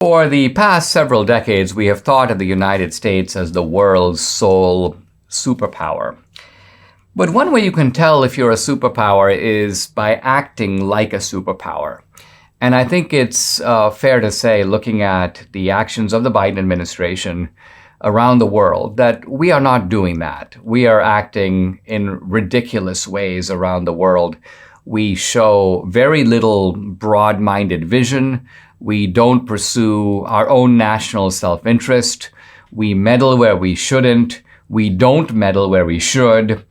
For the past several decades, we have thought of the United States as the world's sole superpower. But one way you can tell if you're a superpower is by acting like a superpower. And I think it's fair to say, looking at the actions of the Biden administration around the world, that we are not doing that. We are acting in ridiculous ways around the world. We show very little broad-minded vision. We don't pursue our own national self-interest. We meddle where we shouldn't. We don't meddle where we should.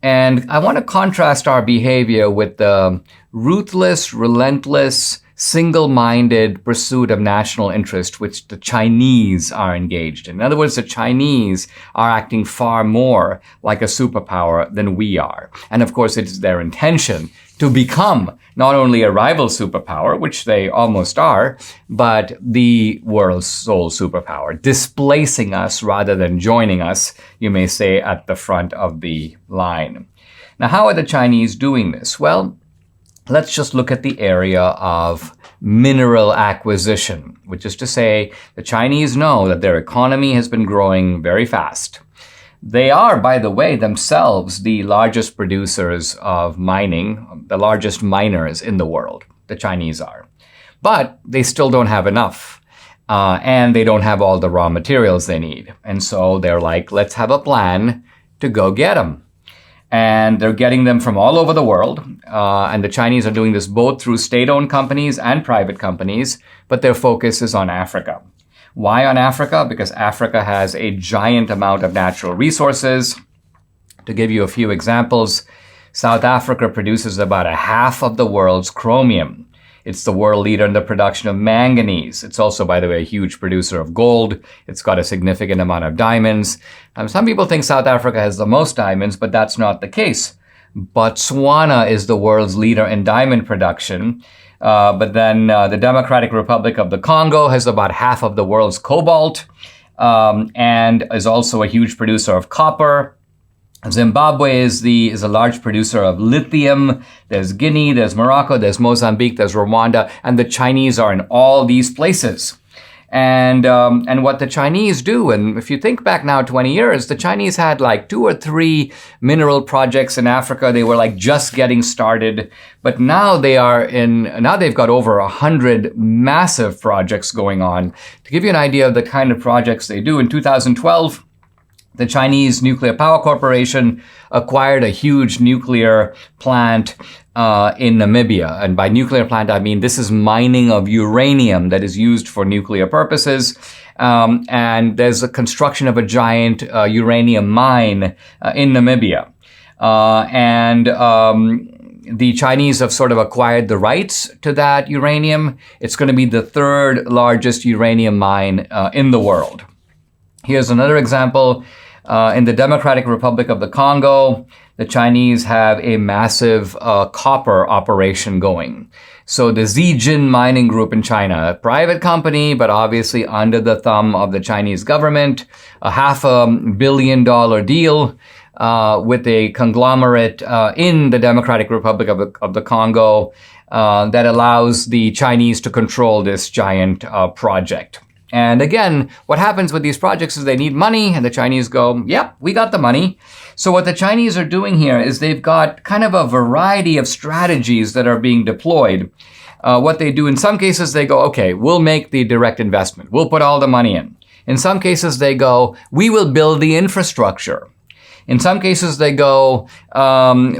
And I want to contrast our behavior with the ruthless, relentless, single-minded pursuit of national interest which the Chinese are engaged in. In other words, the Chinese are acting far more like a superpower than we are. And of course, it's their intention to become not only a rival superpower, which they almost are, but the world's sole superpower, displacing us rather than joining us, you may say, at the front of the line. Now, how are the Chinese doing this? Well, let's just look at the area of mineral acquisition, which is to say the Chinese know that their economy has been growing very fast. They are, by the way, themselves the largest producers of mining, the largest miners in the world. The Chinese are. But they still don't have enough. And they don't have all the raw materials they need. And so they're like, let's have a plan to go get them. And they're getting them from all over the world. And the Chinese are doing this both through state-owned companies and private companies, but their focus is on Africa. Why on Africa? Because Africa has a giant amount of natural resources. To give you a few examples, South Africa produces about a half of the world's chromium. It's the world leader in the production of manganese. It's also, by the way, a huge producer of gold. It's got a significant amount of diamonds. Some people think South Africa has the most diamonds, but that's not the case. Botswana is the world's leader in diamond production. But then the Democratic Republic of the Congo has about half of the world's cobalt and is also a huge producer of copper. Zimbabwe is a large producer of lithium. There's Guinea, there's Morocco, there's Mozambique, there's Rwanda, and the Chinese are in all these places. And what the Chinese do, and if you think back now 20 years, the Chinese had like 2 or 3 mineral projects in Africa. They were like just getting started. But now they've got over 100 massive projects going on. To give you an idea of the kind of projects they do, in 2012, the Chinese Nuclear Power Corporation acquired a huge nuclear plant in Namibia. And by nuclear plant, I mean this is mining of uranium that is used for nuclear purposes. And there's a construction of a giant uranium mine in Namibia. The Chinese have sort of acquired the rights to that uranium. It's going to be the 3rd largest uranium mine in the world. Here's another example. In the Democratic Republic of the Congo, the Chinese have a massive copper operation going. So the Zijin Mining Group in China, a private company, but obviously under the thumb of the Chinese government, a $500 million deal with a conglomerate in the Democratic Republic of the Congo that allows the Chinese to control this giant project. And again, what happens with these projects is they need money, and the Chinese go, yep, we got the money. So what the Chinese are doing here is they've got kind of a variety of strategies that are being deployed. What they do, in some cases, they go, okay, we'll make the direct investment. We'll put all the money in. In some cases, they go, we will build the infrastructure. In some cases, they go,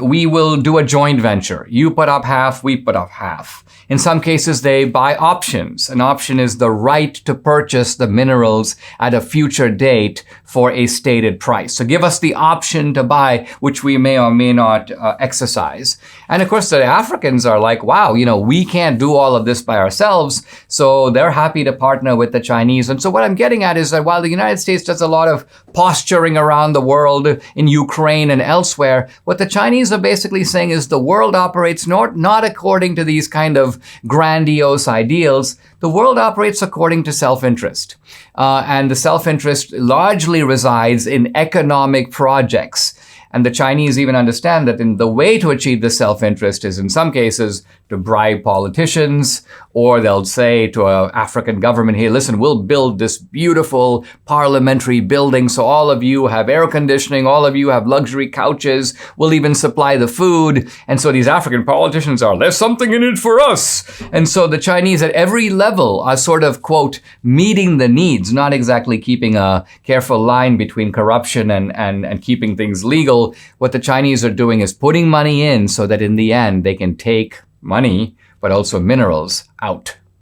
we will do a joint venture. You put up half, we put up half. In some cases, they buy options. An option is the right to purchase the minerals at a future date for a stated price. So give us the option to buy, which we may or may not exercise. And of course, the Africans are like, wow, we can't do all of this by ourselves. So they're happy to partner with the Chinese. And so what I'm getting at is that while the United States does a lot of posturing around the world in Ukraine and elsewhere, what the Chinese are basically saying is the world operates not according to these kind of grandiose ideals. The world operates according to self-interest. And the self-interest largely resides in economic projects. And the Chinese even understand that the way to achieve the self-interest is, in some cases, to bribe politicians, or they'll say to an African government, hey, listen, we'll build this beautiful parliamentary building so all of you have air conditioning, all of you have luxury couches, we'll even supply the food. And so these African politicians are, there's something in it for us. And so the Chinese at every level are sort of, quote, meeting the needs, not exactly keeping a careful line between corruption and keeping things legal. What the Chinese are doing is putting money in so that in the end they can take money, but also minerals out.